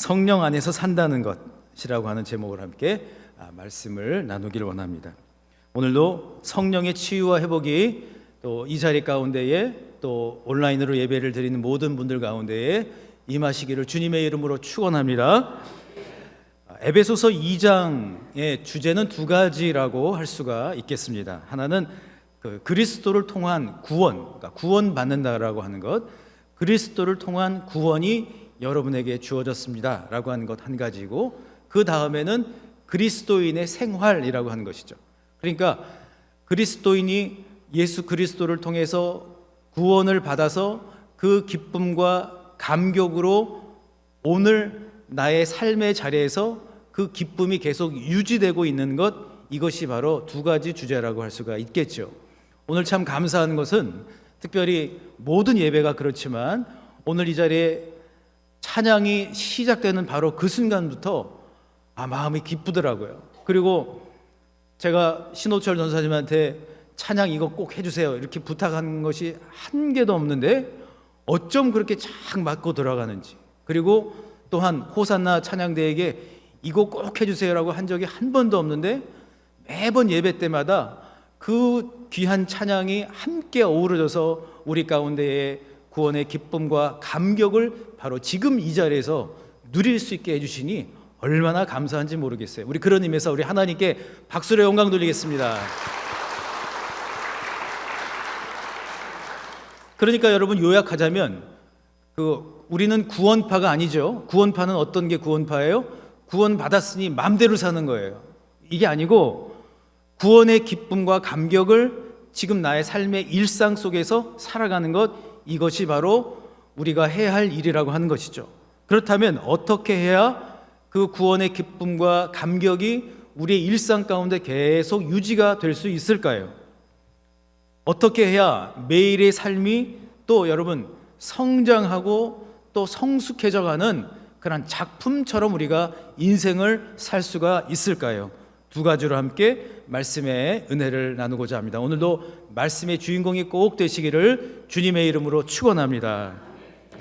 성령 안에서 산다는 것이라고 하는 제목을 함께 말씀을 나누기를 원합니다. 오늘도 성령의 치유와 회복이 또 이 자리 가운데에 또 온라인으로 예배를 드리는 모든 분들 가운데에 임하시기를 주님의 이름으로 축원합니다. 에베소서 2장의 주제는 두 가지라고 할 수가 있겠습니다. 하나는 그리스도를 통한 구원, 그러니까 구원받는다라고 하는 것, 그리스도를 통한 구원이 여러분에게 주어졌습니다 라고 하는 것 한 가지고, 그 다음에는 그리스도인의 생활이라고 하는 것이죠. 그러니까 그리스도인이 예수 그리스도를 통해서 구원을 받아서 그 기쁨과 감격으로 오늘 나의 삶의 자리에서 그 기쁨이 계속 유지되고 있는 것, 이것이 바로 두 가지 주제라고 할 수가 있겠죠. 오늘 참 감사한 것은 특별히 모든 예배가 그렇지만 오늘 이 자리에 찬양이 시작되는 바로 그 순간부터 마음이 기쁘더라고요. 그리고 제가 신호철 전사님한테 찬양 이거 꼭 해주세요 이렇게 부탁한 것이 한 개도 없는데 어쩜 그렇게 착 맞고 들어가는지, 그리고 또한 호산나 찬양대에게 이거 꼭 해주세요라고 한 적이 한 번도 없는데 매번 예배 때마다 그 귀한 찬양이 함께 어우러져서 우리 가운데의 구원의 기쁨과 감격을 바로 지금 이 자리에서 누릴 수 있게 해주시니 얼마나 감사한지 모르겠어요. 우리 그런 의미에서 우리 하나님께 박수로 영광 돌리겠습니다. 그러니까 여러분, 요약하자면 우리는 구원파가 아니죠. 구원파는 어떤 게 구원파예요? 구원받았으니 마음대로 사는 거예요. 이게 아니고 구원의 기쁨과 감격을 지금 나의 삶의 일상 속에서 살아가는 것, 이것이 바로 우리가 해야 할 일이라고 하는 것이죠. 그렇다면 어떻게 해야 그 구원의 기쁨과 감격이 우리의 일상 가운데 계속 유지가 될 수 있을까요? 어떻게 해야 매일의 삶이 또 여러분 성장하고 또 성숙해져가는 그런 작품처럼 우리가 인생을 살 수가 있을까요? 두 가지로 함께 말씀의 은혜를 나누고자 합니다. 오늘도 말씀의 주인공이 꼭 되시기를 주님의 이름으로 축원합니다.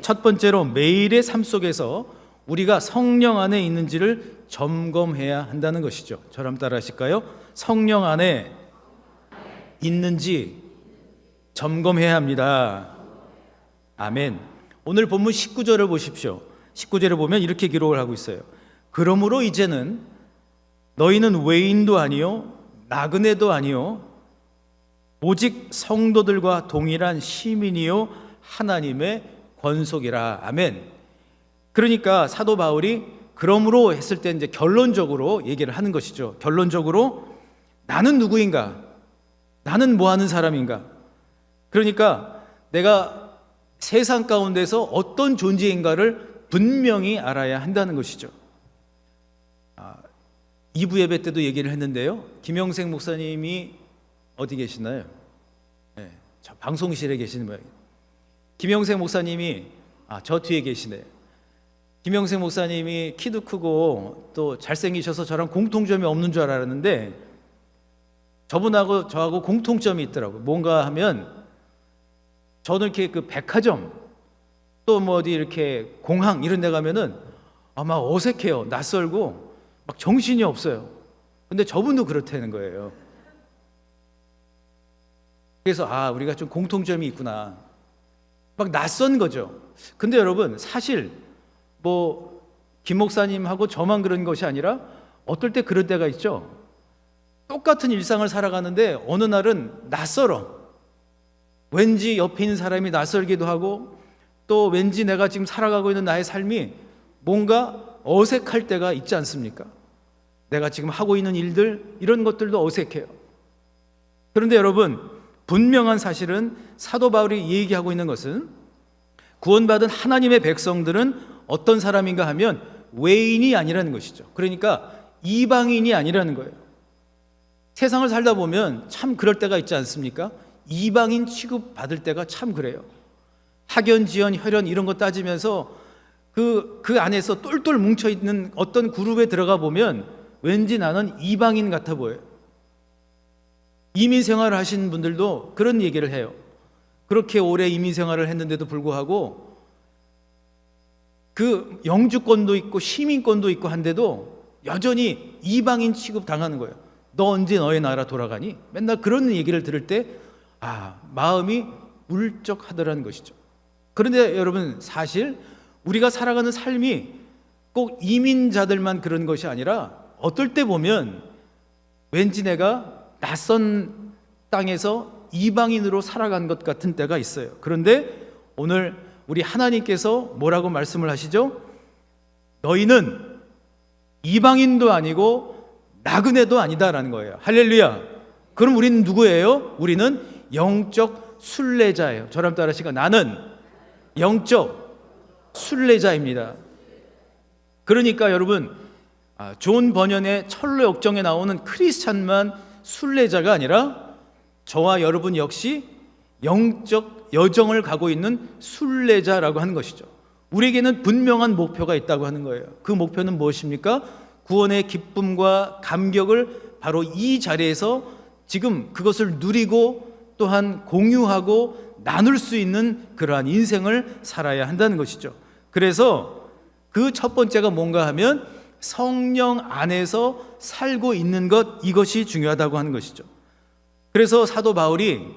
첫 번째로, 매일의 삶 속에서 우리가 성령 안에 있는지를 점검해야 한다는 것이죠. 저랑 따라 하실까요? 성령 안에 있는지 점검해야 합니다. 아멘. 오늘 본문 19절을 보십시오. 19절에 보면 이렇게 기록을 하고 있어요. 그러므로 이제는 너희는 외인도 아니요 나그네도 아니요 오직 성도들과 동일한 시민이요 하나님의 권속이라. 아멘. 그러니까 사도 바울이 그러므로 했을 때 이제 결론적으로 얘기를 하는 것이죠. 결론적으로 나는 누구인가? 나는 뭐 하는 사람인가? 그러니까 내가 세상 가운데서 어떤 존재인가를 분명히 알아야 한다는 것이죠. 2부 예배 때도 얘기를 했는데요. 김영생 목사님이 어디 계시나요? 네, 저 방송실에 계시는 모양이에요. 김영생 목사님이 저 뒤에 계시네요. 김영생 목사님이 키도 크고 또 잘생기셔서 저랑 공통점이 없는 줄 알았는데 저분하고 저하고 공통점이 있더라고요. 뭔가 하면 저는 이렇게 그 백화점 또 뭐 어디 이렇게 공항 이런 데 가면은 막 어색해요. 낯설고 막 정신이 없어요. 근데 저분도 그렇다는 거예요. 그래서 우리가 좀 공통점이 있구나. 막 낯선 거죠. 근데 여러분, 사실 뭐 김 목사님하고 저만 그런 것이 아니라 어떨 때 그럴 때가 있죠. 똑같은 일상을 살아가는데 어느 날은 낯설어. 왠지 옆에 있는 사람이 낯설기도 하고 또 왠지 내가 지금 살아가고 있는 나의 삶이 뭔가 어색할 때가 있지 않습니까? 내가 지금 하고 있는 일들, 이런 것들도 어색해요. 그런데 여러분, 분명한 사실은 사도 바울이 얘기하고 있는 것은 구원받은 하나님의 백성들은 어떤 사람인가 하면 외인이 아니라는 것이죠. 그러니까 이방인이 아니라는 거예요. 세상을 살다 보면 참 그럴 때가 있지 않습니까? 이방인 취급받을 때가 참 그래요. 학연, 지연, 혈연 이런 거 따지면서 그 안에서 똘똘 뭉쳐있는 어떤 그룹에 들어가 보면 왠지 나는 이방인 같아 보여요. 이민 생활을 하신 분들도 그런 얘기를 해요. 그렇게 오래 이민 생활을 했는데도 불구하고 그 영주권도 있고 시민권도 있고 한데도 여전히 이방인 취급 당하는 거예요. 너 언제 너의 나라 돌아가니? 맨날 그런 얘기를 들을 때 마음이 울적하더라는 것이죠. 그런데 여러분, 사실 우리가 살아가는 삶이 꼭 이민자들만 그런 것이 아니라 어떨 때 보면 왠지 내가 낯선 땅에서 이방인으로 살아간 것 같은 때가 있어요. 그런데 오늘 우리 하나님께서 뭐라고 말씀을 하시죠? 너희는 이방인도 아니고 나그네도 아니다라는 거예요. 할렐루야. 그럼 우리는 누구예요? 우리는 영적 순례자예요. 저랑 따라하시고, 나는 영적 순례자입니다. 그러니까 여러분, 존 버년의 철로 역정에 나오는 크리스찬만 순례자가 아니라 저와 여러분 역시 영적 여정을 가고 있는 순례자라고 하는 것이죠. 우리에게는 분명한 목표가 있다고 하는 거예요. 그 목표는 무엇입니까? 구원의 기쁨과 감격을 바로 이 자리에서 지금 그것을 누리고 또한 공유하고 나눌 수 있는 그러한 인생을 살아야 한다는 것이죠. 그래서 그 첫 번째가 뭔가 하면 성령 안에서 살고 있는 것, 이것이 중요하다고 하는 것이죠. 그래서 사도 바울이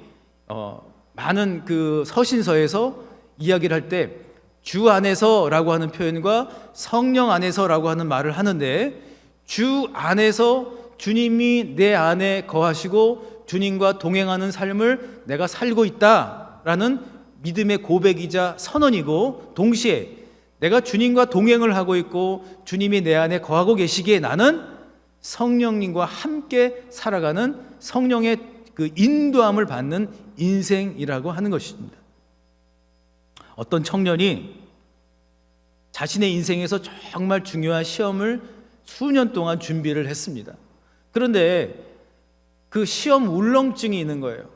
많은 그 서신서에서 이야기를 할 때 주 안에서라고 하는 표현과 성령 안에서라고 하는 말을 하는데, 주 안에서 주님이 내 안에 거하시고 주님과 동행하는 삶을 내가 살고 있다라는 믿음의 고백이자 선언이고, 동시에 내가 주님과 동행을 하고 있고 주님이 내 안에 거하고 계시기에 나는 성령님과 함께 살아가는 성령의 그 인도함을 받는 인생이라고 하는 것입니다. 어떤 청년이 자신의 인생에서 정말 중요한 시험을 수년 동안 준비를 했습니다. 그런데 그 시험 울렁증이 있는 거예요.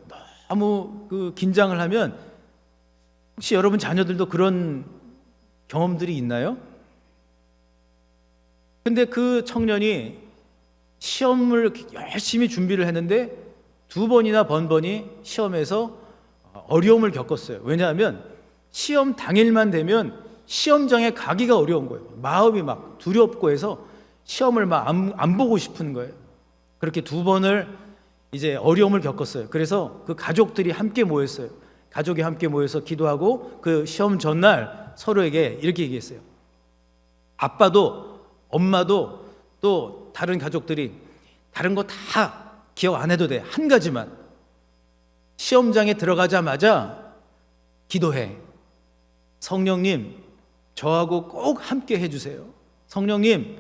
너무 그 긴장을 하면, 혹시 여러분 자녀들도 그런 경험들이 있나요? 근데 그 청년이 시험을 열심히 준비를 했는데 두 번이나 번번이 시험에서 어려움을 겪었어요. 왜냐하면 시험 당일만 되면 시험장에 가기가 어려운 거예요. 마음이 막 두렵고 해서 시험을 막 안 보고 싶은 거예요. 그렇게 두 번을 이제 어려움을 겪었어요. 그래서 그 가족들이 함께 모였어요. 가족이 함께 모여서 기도하고 그 시험 전날 서로에게 이렇게 얘기했어요. 아빠도 엄마도 또 다른 가족들이 다른 거 다 기억 안 해도 돼. 한 가지만, 시험장에 들어가자마자 기도해. 성령님, 저하고 꼭 함께 해주세요. 성령님,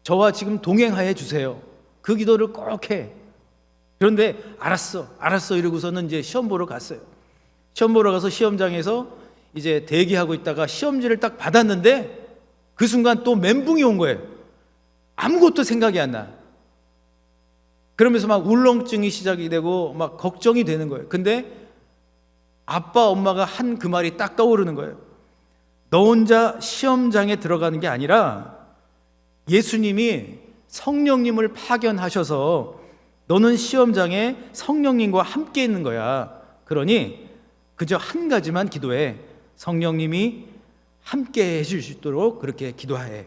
저와 지금 동행하여 주세요. 그 기도를 꼭 해. 그런데 알았어 이러고서는 이제 시험 보러 갔어요. 시험 보러 가서 시험장에서 이제 대기하고 있다가 시험지를 딱 받았는데 그 순간 또 멘붕이 온 거예요. 아무것도 생각이 안 나. 그러면서 막 울렁증이 시작이 되고 막 걱정이 되는 거예요. 근데 아빠 엄마가 한 그 말이 딱 떠오르는 거예요. 너 혼자 시험장에 들어가는 게 아니라 예수님이 성령님을 파견하셔서 너는 시험장에 성령님과 함께 있는 거야. 그러니 그저 한 가지만 기도해. 성령님이 함께 해줄 수 있도록 그렇게 기도해.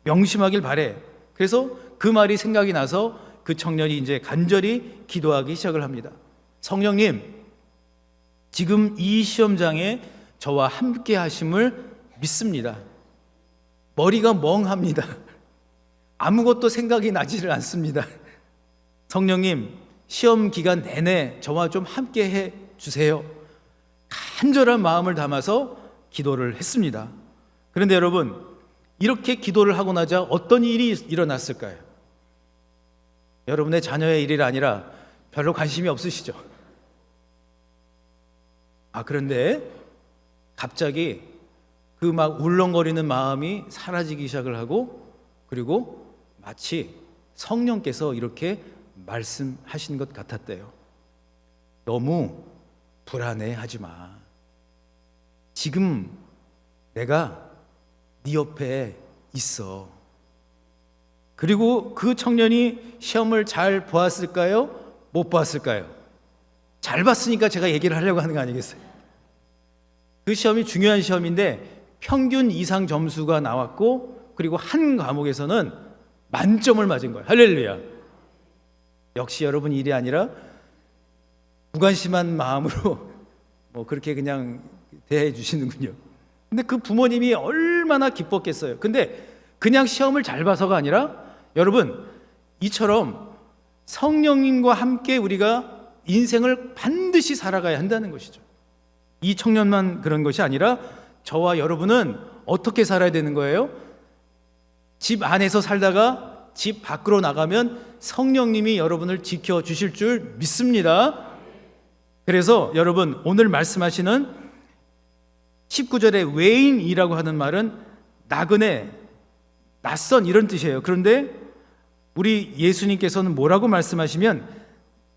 명심하길 바래. 그래서 그 말이 생각이 나서 그 청년이 이제 간절히 기도하기 시작을 합니다. 성령님, 지금 이 시험장에 저와 함께 하심을 믿습니다. 머리가 멍합니다. 아무것도 생각이 나지를 않습니다. 성령님, 시험 기간 내내 저와 좀 함께 해 주세요. 간절한 마음을 담아서 기도를 했습니다. 그런데 여러분, 이렇게 기도를 하고 나자 어떤 일이 일어났을까요? 여러분의 자녀의 일이 아니라 별로 관심이 없으시죠? 그런데 갑자기 그 막 울렁거리는 마음이 사라지기 시작을 하고, 그리고 마치 성령께서 이렇게 말씀하신 것 같았대요. 너무 불안해하지 마. 지금 내가 네 옆에 있어. 그리고 그 청년이 시험을 잘 보았을까요? 못 보았을까요? 잘 봤으니까 제가 얘기를 하려고 하는 거 아니겠어요? 그 시험이 중요한 시험인데 평균 이상 점수가 나왔고, 그리고 한 과목에서는 만점을 맞은 거예요. 할렐루야. 역시 여러분 일이 아니라 무관심한 마음으로 뭐 그렇게 그냥 대해 주시는군요. 근데 그 부모님이 얼마나 기뻤겠어요. 근데 그냥 시험을 잘 봐서가 아니라 여러분, 이처럼 성령님과 함께 우리가 인생을 반드시 살아가야 한다는 것이죠. 이 청년만 그런 것이 아니라 저와 여러분은 어떻게 살아야 되는 거예요? 집 안에서 살다가 집 밖으로 나가면 성령님이 여러분을 지켜주실 줄 믿습니다. 그래서 여러분, 오늘 말씀하시는 19절에 외인이라고 하는 말은 나그네, 낯선 이런 뜻이에요. 그런데 우리 예수님께서는 뭐라고 말씀하시면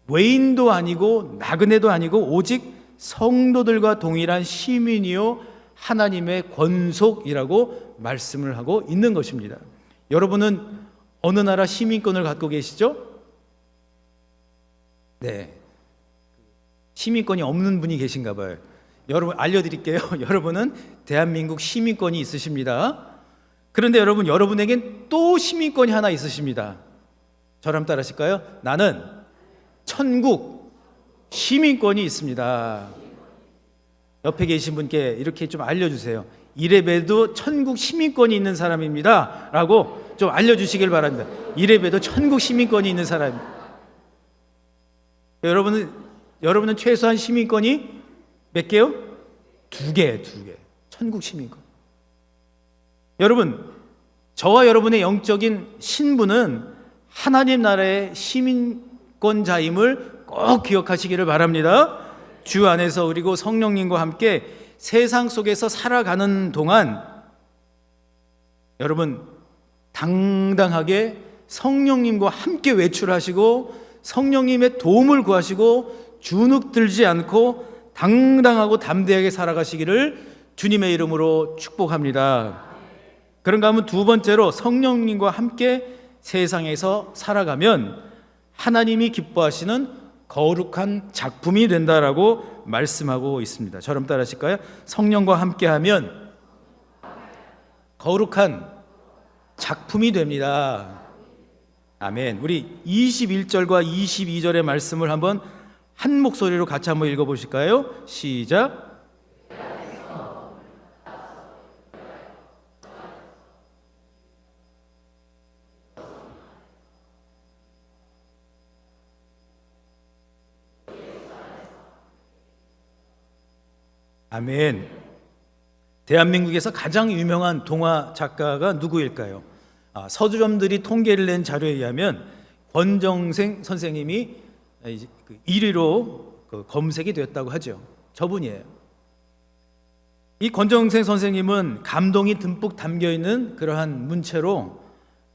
외인도 아니고 나그네도 아니고 오직 성도들과 동일한 시민이요 하나님의 권속이라고 말씀을 하고 있는 것입니다. 여러분은 어느 나라 시민권을 갖고 계시죠? 네, 시민권이 없는 분이 계신가 봐요. 여러분 알려드릴게요. 여러분은 대한민국 시민권이 있으십니다. 그런데 여러분, 여러분에겐 또 시민권이 하나 있으십니다. 저랑 따라하실까요? 나는 천국 시민권이 있습니다. 옆에 계신 분께 이렇게 좀 알려주세요. 이래봬도 천국 시민권이 있는 사람입니다 라고 좀 알려주시길 바랍니다. 이래봬도 천국 시민권이 있는 사람. 여러분은 최소한 시민권이 몇 개요? 두 개. 천국 시민권. 여러분, 저와 여러분의 영적인 신분은 하나님 나라의 시민권자임을 꼭 기억하시기를 바랍니다. 주 안에서 그리고 성령님과 함께 세상 속에서 살아가는 동안 여러분 당당하게 성령님과 함께 외출하시고 성령님의 도움을 구하시고 주눅 들지 않고 당당하고 담대하게 살아가시기를 주님의 이름으로 축복합니다. 그런가 하면 두 번째로, 성령님과 함께 세상에서 살아가면 하나님이 기뻐하시는 거룩한 작품이 된다라고 말씀하고 있습니다. 저럼 따라하실까요? 성령과 함께하면 거룩한 작품이 됩니다. 아멘. 우리 21절과 22절의 말씀을 한번 한 목소리로 같이 한번 읽어보실까요? 시작. 아멘. 대한민국에서 가장 유명한 동화 작가가 누구일까요? 서점들이 통계를 낸 자료에 의하면 권정생 선생님이 1위로 검색이 됐다고 하죠. 저분이에요. 이 권정생 선생님은 감동이 듬뿍 담겨있는 그러한 문체로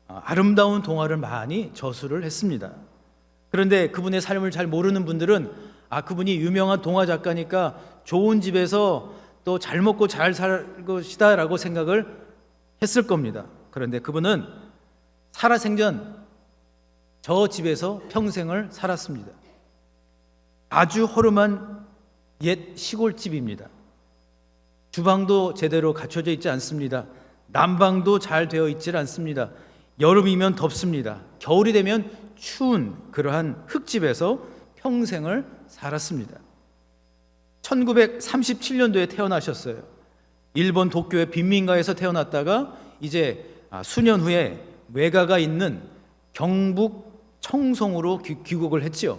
아름다운 동화를 많이 저술을 했습니다. 그런데 그분의 삶을 잘 모르는 분들은 그분이 유명한 동화 작가니까 좋은 집에서 또 잘 먹고 잘 살 것이다라고 생각을 했을 겁니다. 그런데 그분은 살아생전 저 집에서 평생을 살았습니다. 아주 허름한 옛 시골집입니다. 주방도 제대로 갖춰져 있지 않습니다. 난방도 잘 되어 있지 않습니다. 여름이면 덥습니다. 겨울이 되면 추운 그러한 흙집에서 평생을 살았습니다. 1937년도에 태어나셨어요. 일본 도쿄의 빈민가에서 태어났다가 이제 수년 후에 외가가 있는 경북 청송으로 귀국을 했지요.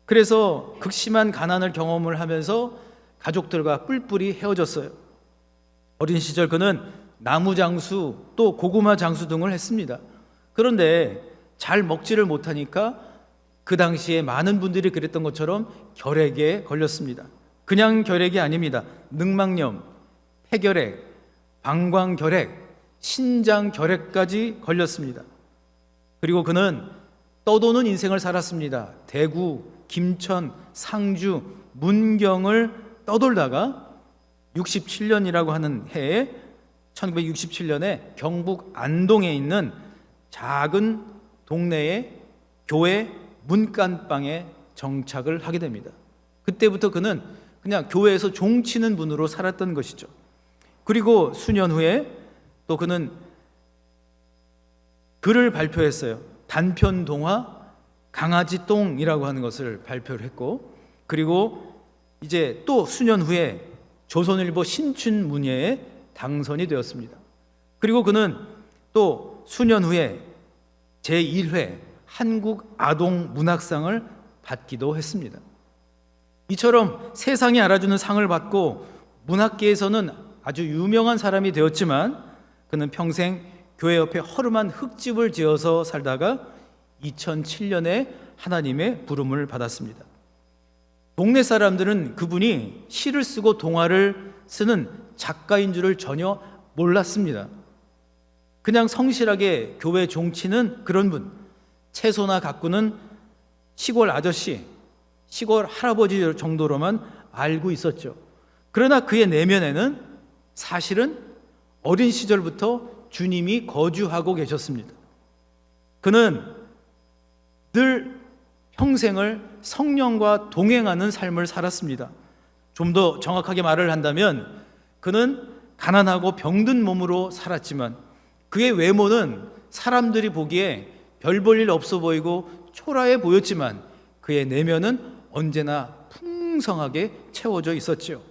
그래서 극심한 가난을 경험을 하면서 가족들과 뿔뿔이 헤어졌어요. 어린 시절 그는 나무 장수 또 고구마 장수 등을 했습니다. 그런데 잘 먹지를 못하니까 그 당시에 많은 분들이 그랬던 것처럼 결핵에 걸렸습니다. 그냥 결핵이 아닙니다. 늑막염, 폐결핵, 방광결핵, 신장결핵까지 걸렸습니다. 그리고 그는 떠도는 인생을 살았습니다. 대구, 김천, 상주, 문경을 떠돌다가 67년이라고 하는 해에 1967년에 경북 안동에 있는 작은 동네의 교회 문간방에 정착을 하게 됩니다. 그때부터 그는 그냥 교회에서 종치는 분으로 살았던 것이죠. 그리고 수년 후에 또 그는 글을 발표했어요. 단편 동화 강아지 똥이라고 하는 것을 발표를 했고, 그리고 이제 또 수년 후에 조선일보 신춘문예에 당선이 되었습니다. 그리고 그는 또 수년 후에 제1회 한국 아동 문학상을 받기도 했습니다. 이처럼 세상이 알아주는 상을 받고 문학계에서는 아주 유명한 사람이 되었지만, 그는 평생 교회 옆에 허름한 흙집을 지어서 살다가 2007년에 하나님의 부름을 받았습니다. 동네 사람들은 그분이 시를 쓰고 동화를 쓰는 작가인 줄을 전혀 몰랐습니다. 그냥 성실하게 교회 종치는 그런 분, 채소나 가꾸는 시골 아저씨, 시골 할아버지 정도로만 알고 있었죠. 그러나 그의 내면에는 사실은 어린 시절부터 주님이 거주하고 계셨습니다. 그는 늘 평생을 성령과 동행하는 삶을 살았습니다. 좀 더 정확하게 말을 한다면 그는 가난하고 병든 몸으로 살았지만 그의 외모는 사람들이 보기에 별 볼 일 없어 보이고 초라해 보였지만 그의 내면은 언제나 풍성하게 채워져 있었지요.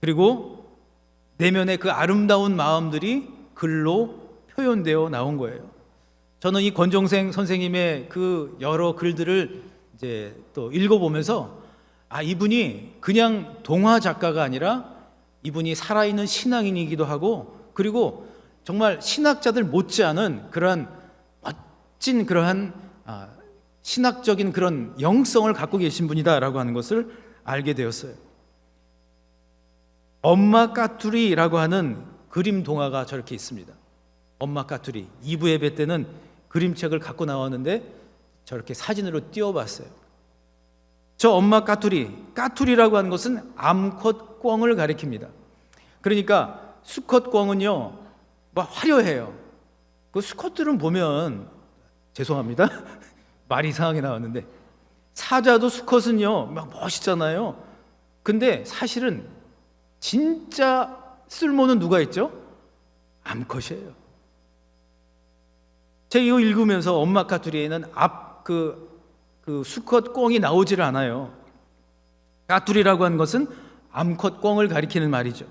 그리고 내면의 그 아름다운 마음들이 글로 표현되어 나온 거예요. 저는 이 권정생 선생님의 그 여러 글들을 이제 또 읽어보면서 이분이 그냥 동화 작가가 아니라 이분이 살아있는 신앙인이기도 하고, 그리고 정말 신학자들 못지않은 그러한 멋진 그러한 신학적인 그런 영성을 갖고 계신 분이다라고 하는 것을 알게 되었어요. 엄마 까투리라고 하는 그림 동화가 저렇게 있습니다. 엄마 까투리 2부 예배 때는 그림책을 갖고 나왔는데 저렇게 사진으로 띄워봤어요. 저 엄마 까투리라고 하는 것은 암컷 꿩을 가리킵니다. 그러니까 수컷 꿩은요 막 화려해요. 그 수컷들은 보면, 죄송합니다, 말이 이상하게 나왔는데, 사자도 수컷은요 막 멋있잖아요. 근데 사실은 진짜 쓸모는 누가 있죠? 암컷이에요. 제가 이거 읽으면서 엄마 까투리에는 그 수컷 꿩이 나오질 않아요. 까투리라고 하는 것은 암컷 꿩을 가리키는 말이죠.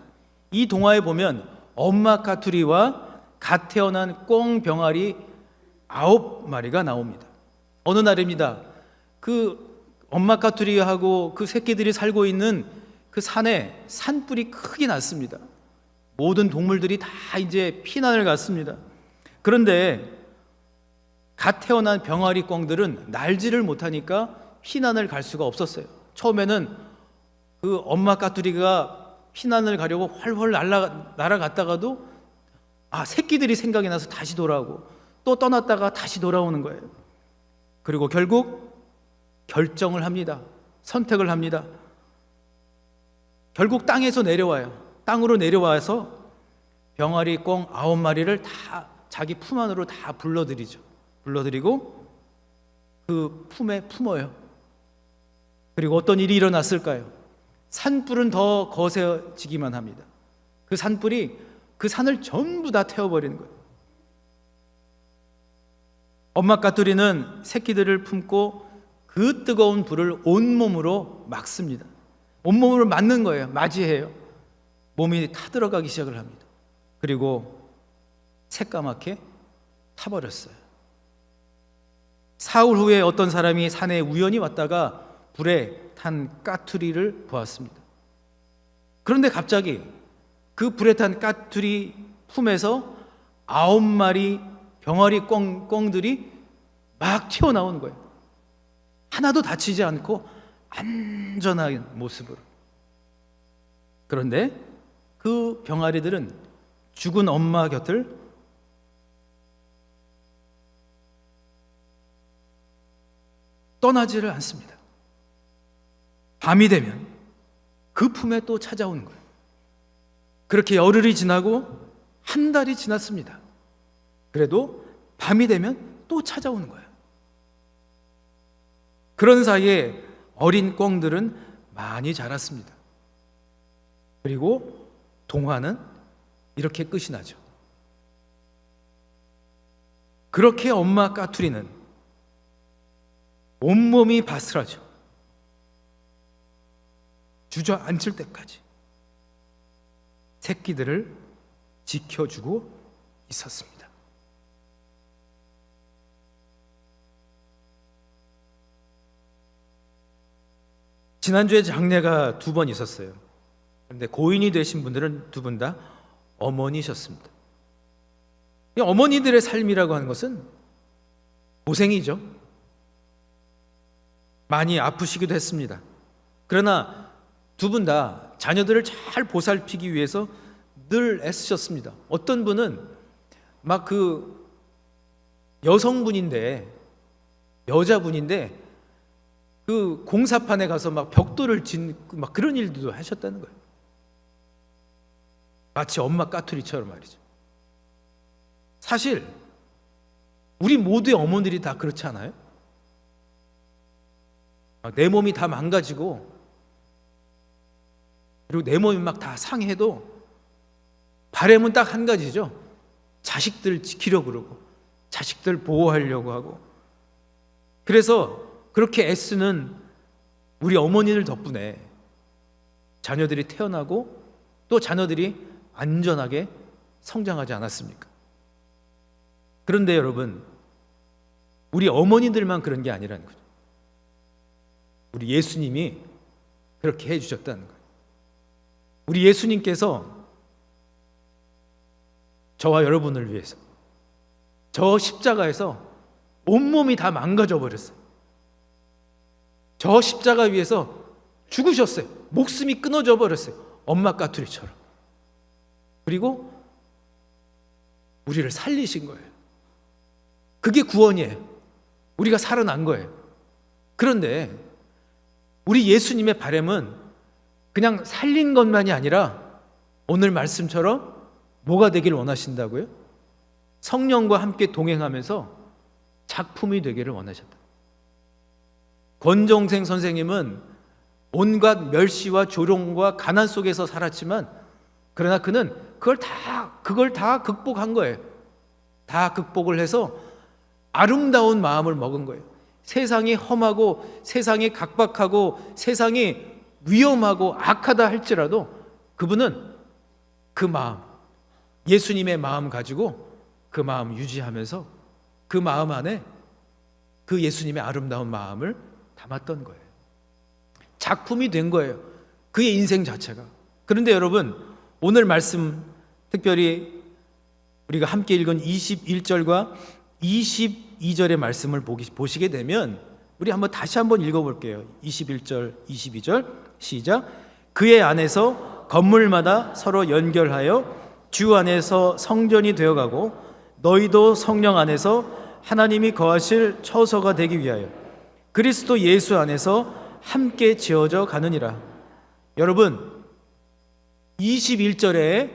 이 동화에 보면 엄마 까투리와 갓 태어난 꿩 병아리 9마리가 나옵니다. 어느 날입니다. 그 엄마 까투리하고 그 새끼들이 살고 있는 그 산에 산불이 크게 났습니다. 모든 동물들이 다 이제 피난을 갔습니다. 그런데 갓 태어난 병아리 꿩들은 날지를 못하니까 피난을 갈 수가 없었어요. 처음에는 그 엄마 까투리가 피난을 가려고 훨훨 날아갔다가도 새끼들이 생각이 나서 다시 돌아오고, 또 떠났다가 다시 돌아오는 거예요. 그리고 결국 결정을 합니다. 선택을 합니다. 결국 땅에서 내려와요. 땅으로 내려와서 병아리 꿩 9마리를 다 자기 품 안으로 다 불러들이고 그 품에 품어요. 그리고 어떤 일이 일어났을까요? 산불은 더 거세지기만 합니다. 그 산불이 그 산을 전부 다 태워버리는 거예요. 엄마 까투리는 새끼들을 품고 그 뜨거운 불을 온몸으로 막습니다. 온몸으로 맞는 거예요. 맞이해요. 몸이 타들어가기 시작을 합니다. 그리고 새까맣게 타버렸어요. 사흘 후에 어떤 사람이 산에 우연히 왔다가 불에 탄 까투리를 보았습니다. 그런데 갑자기 그 불에 탄 까투리 품에서 9마리 병아리 꿩들이 막 튀어나오는 거예요. 하나도 다치지 않고 안전한 모습으로. 그런데 그 병아리들은 죽은 엄마 곁을 떠나지를 않습니다. 밤이 되면 그 품에 또 찾아오는 거예요. 그렇게 열흘이 지나고 한 달이 지났습니다. 그래도 밤이 되면 또 찾아오는 거예요. 그런 사이에 어린 꿩들은 많이 자랐습니다. 그리고 동화는 이렇게 끝이 나죠. 그렇게 엄마 까투리는 온몸이 바스라져 주저앉을 때까지 새끼들을 지켜주고 있었습니다. 지난주에 장례가 2번 있었어요. 그런데 고인이 되신 분들은 2분 다 어머니셨습니다. 이 어머니들의 삶이라고 하는 것은 고생이죠. 많이 아프시기도 했습니다. 그러나 2분 다 자녀들을 잘 보살피기 위해서 늘 애쓰셨습니다. 어떤 분은 막 그 여성분인데, 여자분인데 그 공사판에 가서 막 벽돌을 짓고 막 그런 일들도 하셨다는 거예요. 마치 엄마 까투리처럼 말이죠. 사실 우리 모두의 어머니들이 다 그렇지 않아요? 내 몸이 다 망가지고 그리고 내 몸이 막 다 상해도 바람은 딱 한 가지죠. 자식들 지키려고 그러고 자식들 보호하려고 하고, 그래서 그렇게 애쓰는 우리 어머니들 덕분에 자녀들이 태어나고 또 자녀들이 안전하게 성장하지 않았습니까? 그런데 여러분, 우리 어머니들만 그런 게 아니라는 거죠. 우리 예수님이 그렇게 해주셨다는 거예요. 우리 예수님께서 저와 여러분을 위해서 저 십자가에서 온몸이 다 망가져 버렸어요. 저 십자가 위에서 죽으셨어요. 목숨이 끊어져 버렸어요. 엄마 까투리처럼. 그리고 우리를 살리신 거예요. 그게 구원이에요. 우리가 살아난 거예요. 그런데 우리 예수님의 바람은 그냥 살린 것만이 아니라 오늘 말씀처럼 뭐가 되길 원하신다고요? 성령과 함께 동행하면서 작품이 되기를 원하셨다. 권정생 선생님은 온갖 멸시와 조롱과 가난 속에서 살았지만, 그러나 그는 그걸 다 극복한 거예요. 다 극복을 해서 아름다운 마음을 먹은 거예요. 세상이 험하고 세상이 각박하고 세상이 위험하고 악하다 할지라도 그분은 그 마음, 예수님의 마음 가지고 그 마음 유지하면서 그 마음 안에 그 예수님의 아름다운 마음을 담았던 거예요. 작품이 된 거예요. 그의 인생 자체가. 그런데 여러분, 오늘 말씀 특별히 우리가 함께 읽은 21절과 22절의 말씀을 보시게 되면 우리 다시 한번 읽어볼게요. 21절, 22절 시작. 그의 안에서 건물마다 서로 연결하여 주 안에서 성전이 되어가고 너희도 성령 안에서 하나님이 거하실 처소가 되기 위하여 그리스도 예수 안에서 함께 지어져 가느니라. 여러분, 21절에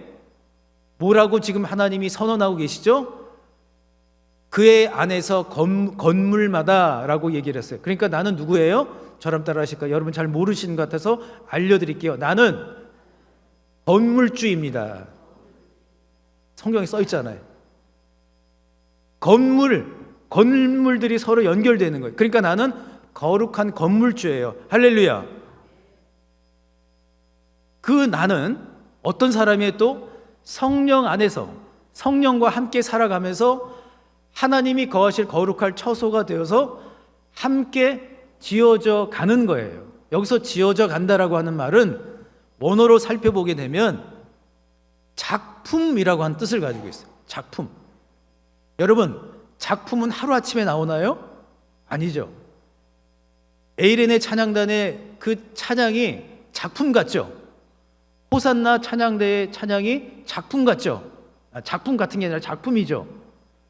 뭐라고 지금 하나님이 선언하고 계시죠? 그의 안에서 건물마다 라고 얘기를 했어요. 그러니까 나는 누구예요? 저랑 따라 하실까요? 여러분 잘 모르시는 것 같아서 알려드릴게요. 나는 건물주입니다. 성경에 써 있잖아요. 건물들이 서로 연결되는 거예요. 그러니까 나는 거룩한 건물주예요. 할렐루야. 그 나는 어떤 사람이에요? 또 성령 안에서 성령과 함께 살아가면서 하나님이 거하실 거룩할 처소가 되어서 함께 지어져 가는 거예요. 여기서 지어져 간다라고 하는 말은 원어로 살펴보게 되면 작품이라고 하는 뜻을 가지고 있어요. 작품. 여러분, 작품은 하루아침에 나오나요? 아니죠. 에이렌의 찬양단의 그 찬양이 작품 같죠? 호산나 찬양대의 찬양이 작품 같죠? 작품 같은 게 아니라 작품이죠.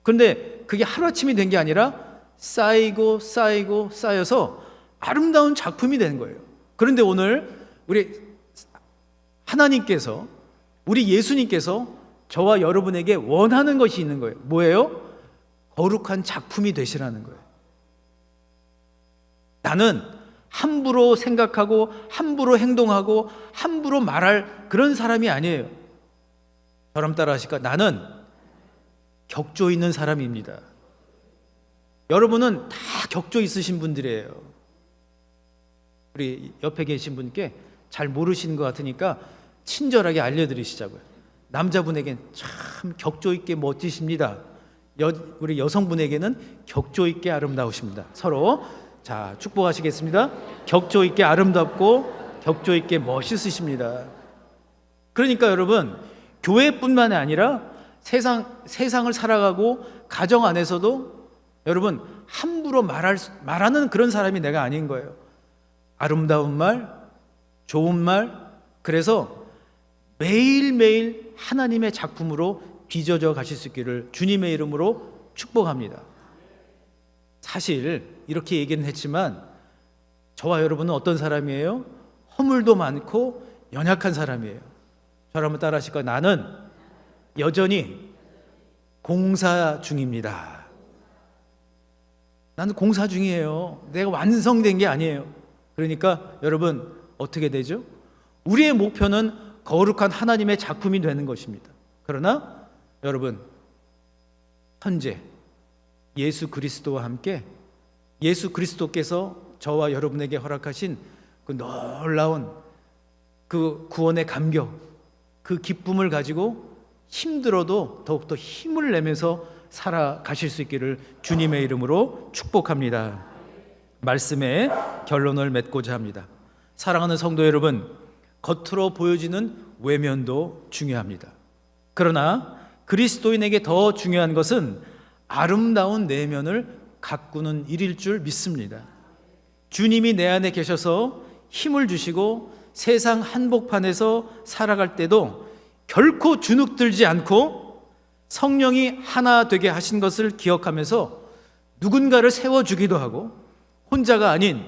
그런데 그게 하루아침이 된 게 아니라 쌓이고 쌓이고 쌓여서 아름다운 작품이 된 거예요. 그런데 오늘 우리 하나님께서, 우리 예수님께서 저와 여러분에게 원하는 것이 있는 거예요. 뭐예요? 거룩한 작품이 되시라는 거예요. 나는 함부로 생각하고 함부로 행동하고 함부로 말할 그런 사람이 아니에요. 저랑 따라 하실까? 나는 격조 있는 사람입니다. 여러분은 다 격조 있으신 분들이에요. 우리 옆에 계신 분께 잘 모르시는 것 같으니까 친절하게 알려드리시자고요. 남자분에겐 참 격조 있게 멋지십니다. 우리 여성분에게는 격조 있게 아름다우십니다. 서로 자 축복하시겠습니다. 격조 있게 아름답고 격조 있게 멋있으십니다. 그러니까 여러분, 교회뿐만 아니라 세상을 살아가고 가정 안에서도 여러분 함부로 말하는 그런 사람이 내가 아닌 거예요. 아름다운 말, 좋은 말, 그래서 매일매일 하나님의 작품으로 빚어져 가실 수 있기를 주님의 이름으로 축복합니다. 사실 이렇게 얘기는 했지만 저와 여러분은 어떤 사람이에요? 허물도 많고 연약한 사람이에요. 저를 한번 따라 하실까요? 나는 여전히 공사 중입니다. 나는 공사 중이에요. 내가 완성된 게 아니에요. 그러니까 여러분 어떻게 되죠? 우리의 목표는 거룩한 하나님의 작품이 되는 것입니다. 그러나 여러분, 현재 예수 그리스도와 함께 예수 그리스도께서 저와 여러분에게 허락하신 그 놀라운 그 구원의 감격, 그 기쁨을 가지고 힘들어도 더욱더 힘을 내면서 살아가실 수 있기를 주님의 이름으로 축복합니다. 말씀의 결론을 맺고자 합니다. 사랑하는 성도 여러분, 겉으로 보여지는 외면도 중요합니다. 그러나 그리스도인에게 더 중요한 것은 아름다운 내면을 가꾸는 일일 줄 믿습니다. 주님이 내 안에 계셔서 힘을 주시고 세상 한복판에서 살아갈 때도 결코 주눅들지 않고 성령이 하나 되게 하신 것을 기억하면서 누군가를 세워주기도 하고 혼자가 아닌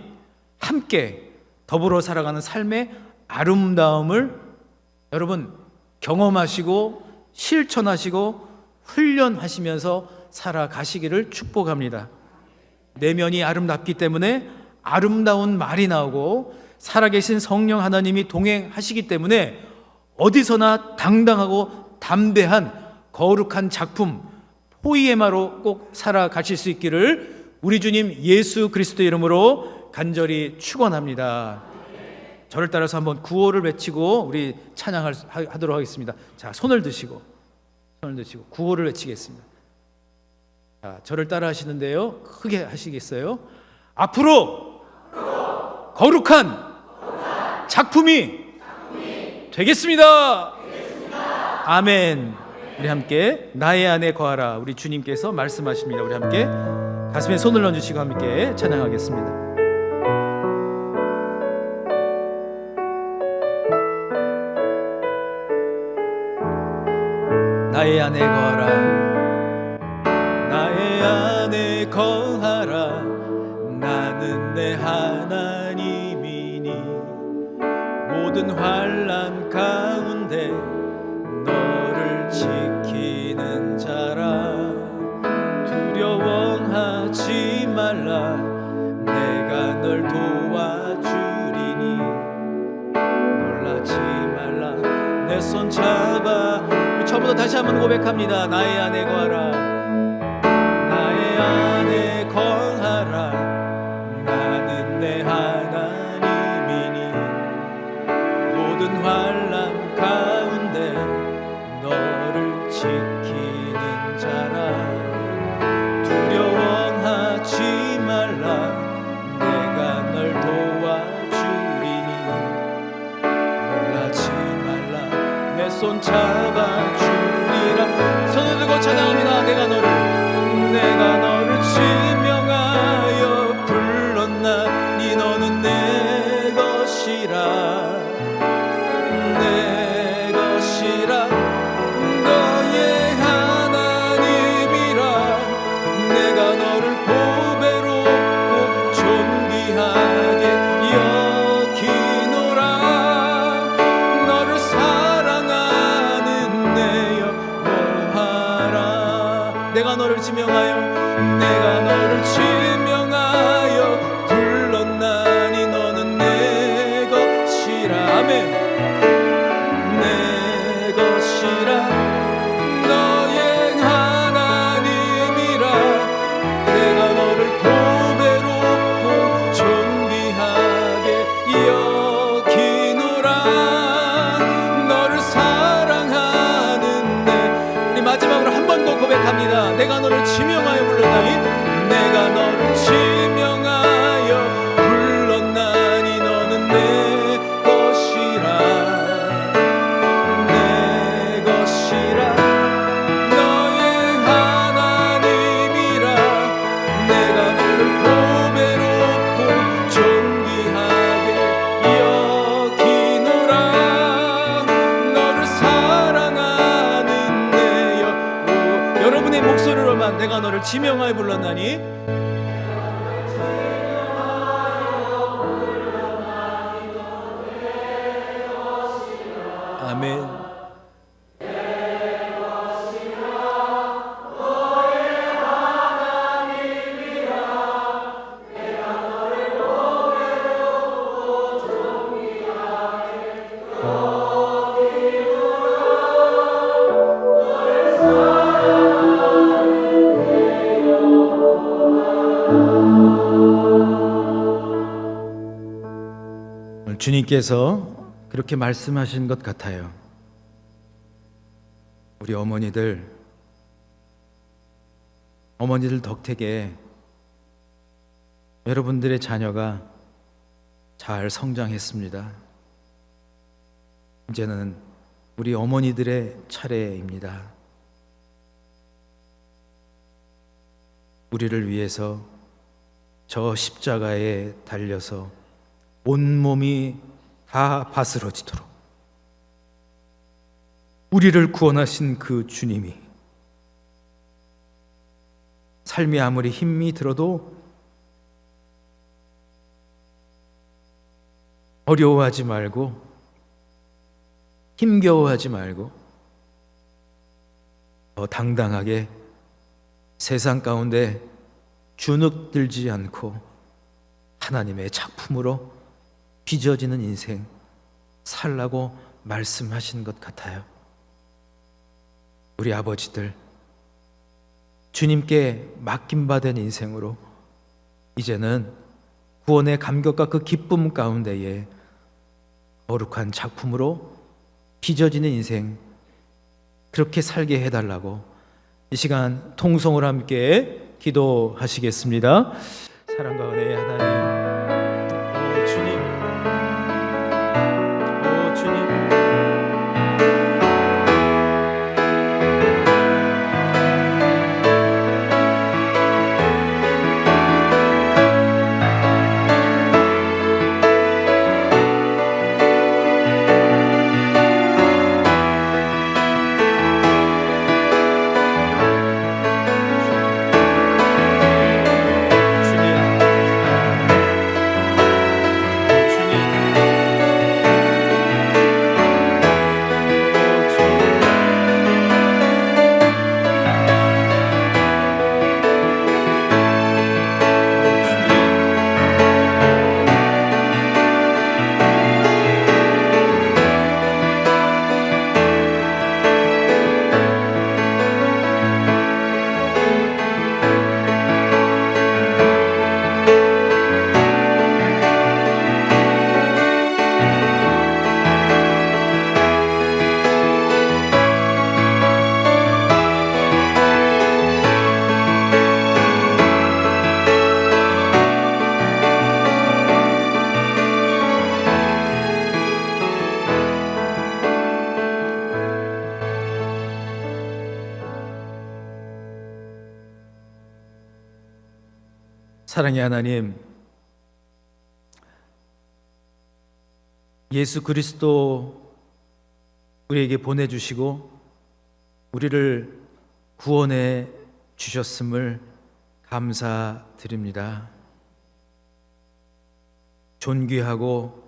함께 더불어 살아가는 삶의 아름다움을 여러분 경험하시고 실천하시고 훈련하시면서 살아가시기를 축복합니다. 내면이 아름답기 때문에 아름다운 말이 나오고 살아계신 성령 하나님이 동행하시기 때문에 어디서나 당당하고 담대한 거룩한 작품 포이에마로 꼭 살아가실 수 있기를 우리 주님 예수 그리스도의 이름으로 간절히 축원합니다. 저를 따라서 한번 구호를 외치고 우리 찬양하도록 하겠습니다. 자, 손을 드시고 구호를 외치겠습니다. 자, 저를 따라 하시는데요, 크게 하시겠어요? 앞으로 거룩한 작품이 되겠습니다. 아멘. 우리 함께 나의 안에 거하라. 우리 주님께서 말씀하십니다. 우리 함께 가슴에 손을 얹으시고 함께 찬양하겠습니다. 나의 안에 거하라. 나의 안에 거하라. 나는 내 하나님이니 모든 환난 가운데 너를 지키는 자라. 두려워하지 말라. 내가 널 도와주리니 놀라지 말라. 내 손 잡아. 처음부터 다시 한번 고백합니다. 나의 안에 거하라. 나의 안에 거하라. 나는 내 하나님이니 모든 환난 가운데 너를 지키는 자라. 두려워하지 말라. 내가 널 도와주리니 놀라지 말라. 내 손 잡아주리라. 손을 들고 찬양합니다. 내가 너를 지명하여 불렀나니 너는 내 것이라. 내 것이라. 너의 하나님이라. 내가 너를 보배로 꼭 존귀하게 여기노라. 너를 사랑하는 내 여호와라. 내가 너를 지명하여 불렀나니 너는 내 것이라. 아멘. 내 것이라. 너를 지명하여 불렀나니 내가 너를 지명하여 불렀나니 너는 내 것이라 내 것이라 너의 하나님이라 내가 너를 보배롭고 존귀하게 여기노라 너를 사랑하는 내 여러분의 목소리로만 내가 너를 지명하여 불렀나니 아멘. 주님께서 그렇게 말씀하신 것 같아요. 우리 어머니들 덕택에 여러분들의 자녀가 잘 성장했습니다. 이제는 우리 어머니들의 차례입니다. 우리를 위해서 저 십자가에 달려서 온몸이 다 바스러지도록 우리를 구원하신 그 주님이 삶이 아무리 힘이 들어도 어려워하지 말고 힘겨워하지 말고 더 당당하게 세상 가운데 주눅들지 않고 하나님의 작품으로 빚어지는 인생 살라고 말씀하신 것 같아요. 우리 아버지들 주님께 맡김받은 인생으로 이제는 구원의 감격과 그 기쁨 가운데에 거룩한 작품으로 빚어지는 인생 그렇게 살게 해달라고 이 시간 통성으로 함께 기도하시겠습니다. 사랑과 은혜의 하나님, 주님, 주님, 사랑의 하나님, 예수 그리스도 우리에게 보내주시고 우리를 구원해 주셨음을 감사드립니다. 존귀하고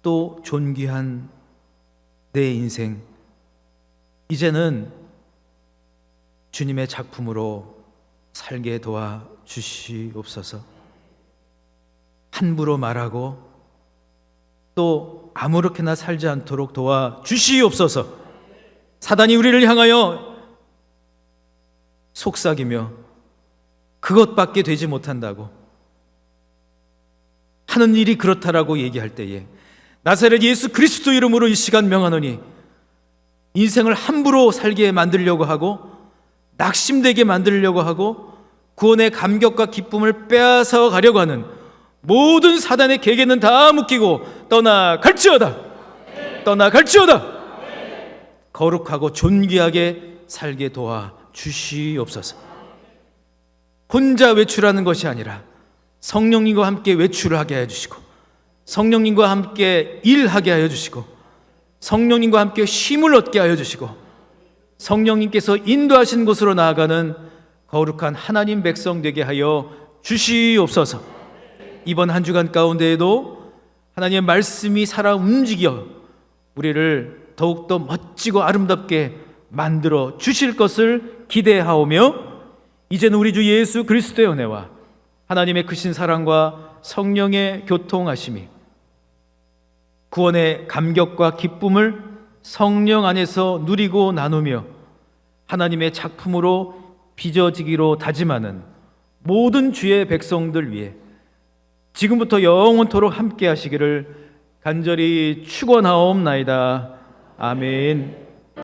또 존귀한 내 인생, 이제는 주님의 작품으로 살게 도와 주시옵소서. 함부로 말하고 또 아무렇게나 살지 않도록 도와 주시옵소서. 사단이 우리를 향하여 속삭이며 그것밖에 되지 못한다고 하는 일이 그렇다라고 얘기할 때에 나사렛 예수 그리스도 이름으로 이 시간 명하노니 인생을 함부로 살게 만들려고 하고 낙심되게 만들려고 하고 구원의 감격과 기쁨을 빼앗아 가려고 하는 모든 사단의 계계는 다 묶이고 떠나갈지어다. 떠나갈지어다. 거룩하고 존귀하게 살게 도와 주시옵소서. 혼자 외출하는 것이 아니라 성령님과 함께 외출을 하게 하여 주시고, 성령님과 함께 일하게 하여 주시고, 성령님과 함께 쉼을 얻게 하여 주시고, 성령님께서 인도하신 곳으로 나아가는 거룩한 하나님 백성 되게 하여 주시옵소서. 이번 한 주간 가운데에도 하나님의 말씀이 살아 움직여 우리를 더욱더 멋지고 아름답게 만들어 주실 것을 기대하오며, 이제는 우리 주 예수 그리스도의 은혜와 하나님의 크신 사랑과 성령의 교통하심이, 구원의 감격과 기쁨을 성령 안에서 누리고 나누며 하나님의 작품으로 빚어지기로 다짐하는 모든 주의 백성들 위해 지금부터 영원토록 함께 하시기를 간절히 축원하옵나이다. 아멘.